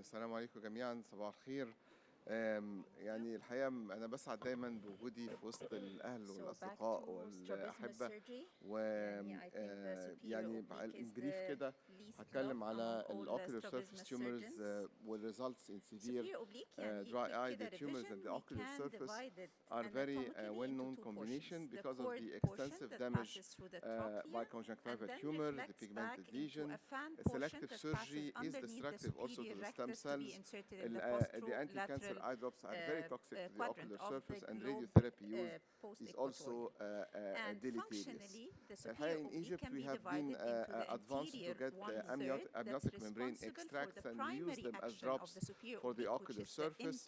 السلام عليكم جميعا، صباح الخير. يعني الحقيقة أنا بسعد دايما بوجودي في وسط الأهل والأصدقاء والأحبة، و يعني البريف كده هتكلم على الأوكيولار سيرفيس تيومرز والريزلتس in severe dry eye. The tumors and the ocular surface are very well-known combination because of the extensive damage by conjunctival tumor, the pigmented lesion. Selective surgery is destructive also to the stem cells. The anti-cancer eye drops are very toxic to the ocular surface, and radiotherapy use is also deleterious. In Egypt, we have been advanced to get amniotic membrane extracts, and we use them as drops for the ocular surface.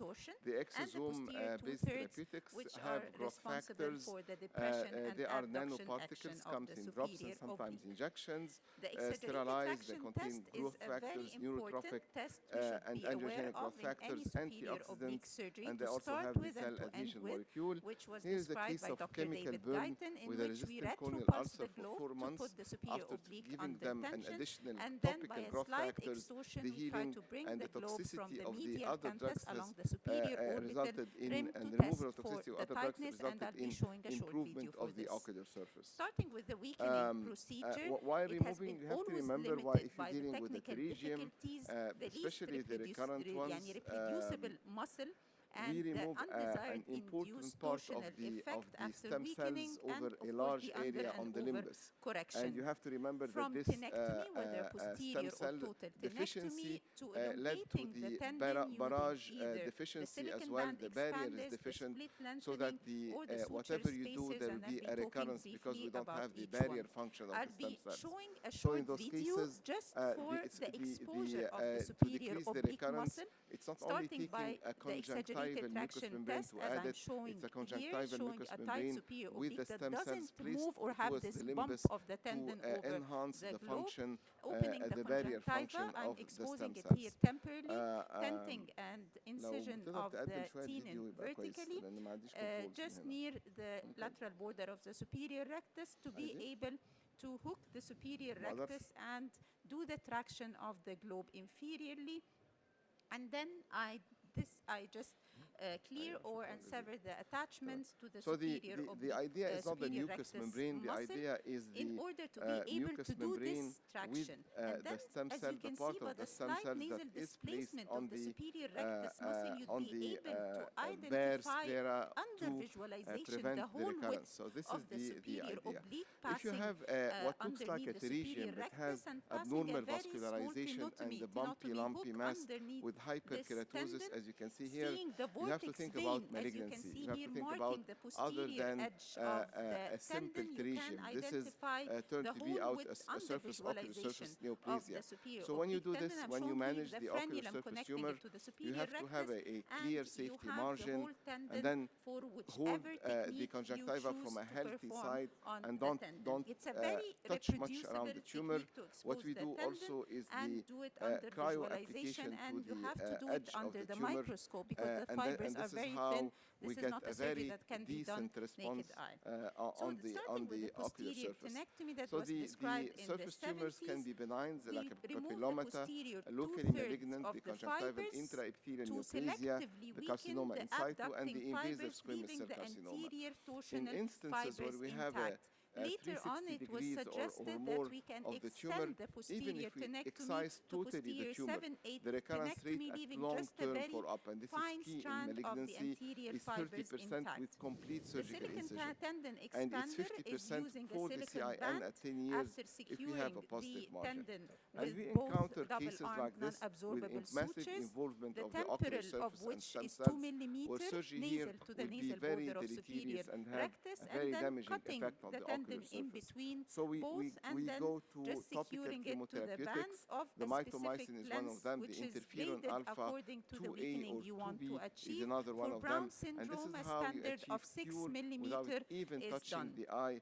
The exosome-based therapeutics have growth factors. They are nanoparticles, comes in drops and sometimes injections. Sterilized, they contain growth factors, neurotrophic and androgenic growth factors, antioxidants, and they also have the cell adhesion molecule. Here is a case of chemical burn with a resistant corneal ulcer for 4 months. After giving them an additional topical growth factors, the healing and the toxicity of the other drugs has resulted in, and the removal of toxicity of other drugs resulted in improvement of the ocular surface. Starting with the weakening procedure, while removing, you have to remember why if you're dealing with the pterygium, especially the recurrent ones, we remove an important part of the stem cells over a large area on the limbus. And you have to remember that this stem cell deficiency led to the barrage deficiency as well. The barrier is deficient, so that whatever you do, there will be a recurrence because we don't have the barrier function of the stem cells. So in those cases, to decrease the recurrence, it's not only taking a conjunctival mucous membrane to add it, it's a conjunctival mucous membrane with the stem cells placed towards the limbus to enhance the function, the barrier function of the stem cells. Tenting and incision of the tenon vertically, just near the lateral border of the superior rectus, to be able to hook the superior rectus and do the traction of the globe inferiorly. And then I just clear or sever the attachments to the superior So the idea is not the mucous membrane, the idea is the in order to be able mucous to do membrane this traction. with the stem as cell, you the can part see, of by the the stem slight cells nasal that is placed displacement on of the the superior rectus muscle, you'd on be the able to bare identify sclera under to visualization prevent the the whole recurrence. width So this of is the the superior idea. oblique If you passing have what looks like a underneath the superior pterygium that rectus has and passing abnormal a very small vascularization and the bumpy, tenotomy lumpy hook mass underneath with hyperkeratosis, tendon, as you can see here, seeing the you have to vortex think vein, about as you can malignancy. see You have here, to think marking about the other posterior than edge of the a simple tendon. You pterygium. can This is identify turned the to be whole out width a under surface ocular visualization surface of neoplasia. the superior So when you do oblique this, tendon, I'm when you showing manage here the ocular frenulum surface connecting tumor, it to the you superior have to have rectus, a clear and safety you have margin, the whole tendon and then for hold whichever the technique conjunctiva you from a choose to healthy perform side, on and the tendon. don't It's a very touch much around the tumor. technique to expose What we the do tendon also is and the do it under cryo visualization, application to and you the have to do it edge of under the the tumor, microscope because the and fibers are this is very how thin. we This is get not a a surgery very that can be done decent response naked eye. on the Starting with the ocular posterior surface. tenectomy that So was the described in the surface tumors can 70s, be benign, we like a remove the papillomata, posterior locally 2/3 malignant, of the the conjunctival fibers intraepithelial to neoplasia, selectively the weaken carcinoma the in situ, and abducting the invasive fibers, squamous leaving cell the carcinoma. anterior In torsional instances where fibers we have intact. Later on, 360 it was degrees or suggested more that we can of the tumor, extend the even posterior if we tenectomy excise to totally the posterior tumor, 7/8 the recurrence rate tenectomy, at leaving long just a term very follow-up, and this is fine key in strand of the malignancy, anterior is fibers 30% intact. with complete The surgical silicon incision. tendon And it's expander is 50% using a for the silicon CIN band at 10 years after if we have securing a positive the margin. tendon And with we both encounter cases double-armed like this with non-absorbable massive sutures, involvement the of the ocular temporal of surface and which stem is 2 cells, where millimeters surgery here nasal to the will be nasal very border of superior deleterious and have rectus, a and very then damaging cutting effect on the the tendon ocular in surface. between So both, and we then go to just topical securing it to the band chemotherapeutics. of The a specific mitomycin is one of lens, them. which The is interferon graded alpha according to the 2A weakening or you want 2B to is achieve. another one For of Brown them. And this syndrome, is a how you standard achieve of 6 cure without millimeter even is touching done. the eye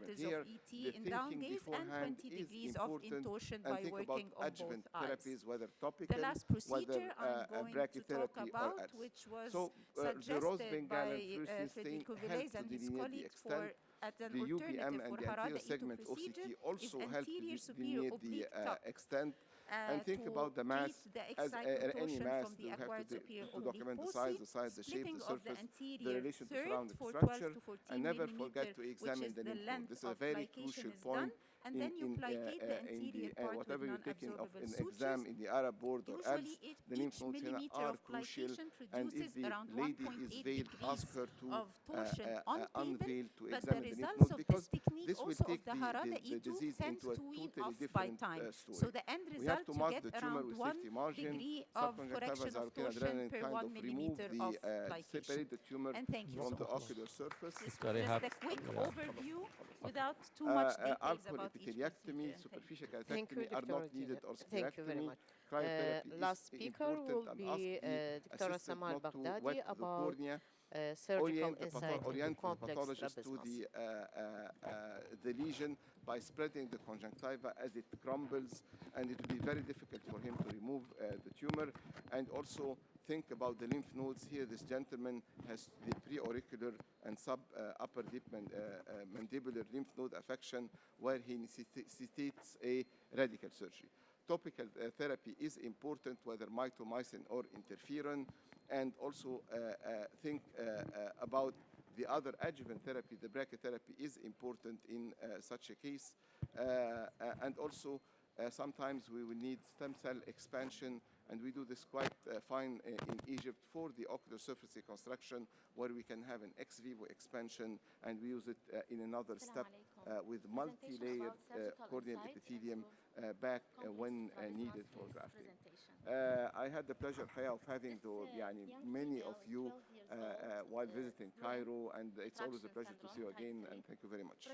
management. Here, the thinking beforehand is important, and think about adjuvant therapies, whether topical, whether brachytherapy or else. So the Rose-Bengal and fluorescein stain help to delineate the extent. The UBM and the anterior segment OCT also help to delineate the extent. and think about the mass the as excited any portion mass. from the You have acquired to superior document the oblique size, the shape, splitting the of the surface, the anterior relation to third surrounding for 12 structure, to 14 and never millimeter, forget to which examine is the the lymph node. length This is a of very plication crucial is point done, and then you plicate the anterior part with whatever you're taking non-absorbable in sutures. exam in the Arab board or ABS, Usually, the lymph each nodes here millimeter are of crucial. plication And if produces the around lady 1.8 is veiled, ask degrees her to of torsion on table, unveil to but the examine the lymph results nodes, of because this technique this will also of take the harada the E2 disease tends into a to wean totally off by different time. story. So the end We have result, to you mark get the tumor around with 1 safety margin. degree of correction Subconjunctival of ocular torsion adrenaline per kind 1 of remove millimeter the of plication. separate the tumor And thank you from so the much. ocular surface. This Dr. was Ihab, just a quick yeah. overview without too much details about each Arculoepitheliectomy, procedure. superficial Thank you, keratectomy are Dr. not needed, or Thank you very sclerectomy. much. Cryotherapy Last is speaker important, will and be ask the Dr. assistant Samal not to Baghdadi wet the about cornea. surgical insight into Orient the complex pathologist to strabismus. the lesion by spreading the conjunctiva as it crumbles, and it will be very difficult for him to remove the tumor. And also think about the lymph nodes here. This gentleman has the preauricular and upper deep mandibular lymph node affection, where he necessitates a radical surgery. Topical therapy is important, whether mitomycin or interferon, and also think about the other adjuvant therapy. The brachytherapy is important in such a case, and also sometimes we will need stem cell expansion, and we do this quite fine in Egypt for the ocular surface reconstruction, where we can have an ex vivo expansion, and we use it in another step with multi-layered corneal epithelium back when needed for grafting. I had the pleasure of having many of you while visiting Cairo, and it's always a pleasure to see you again, and thank you very much.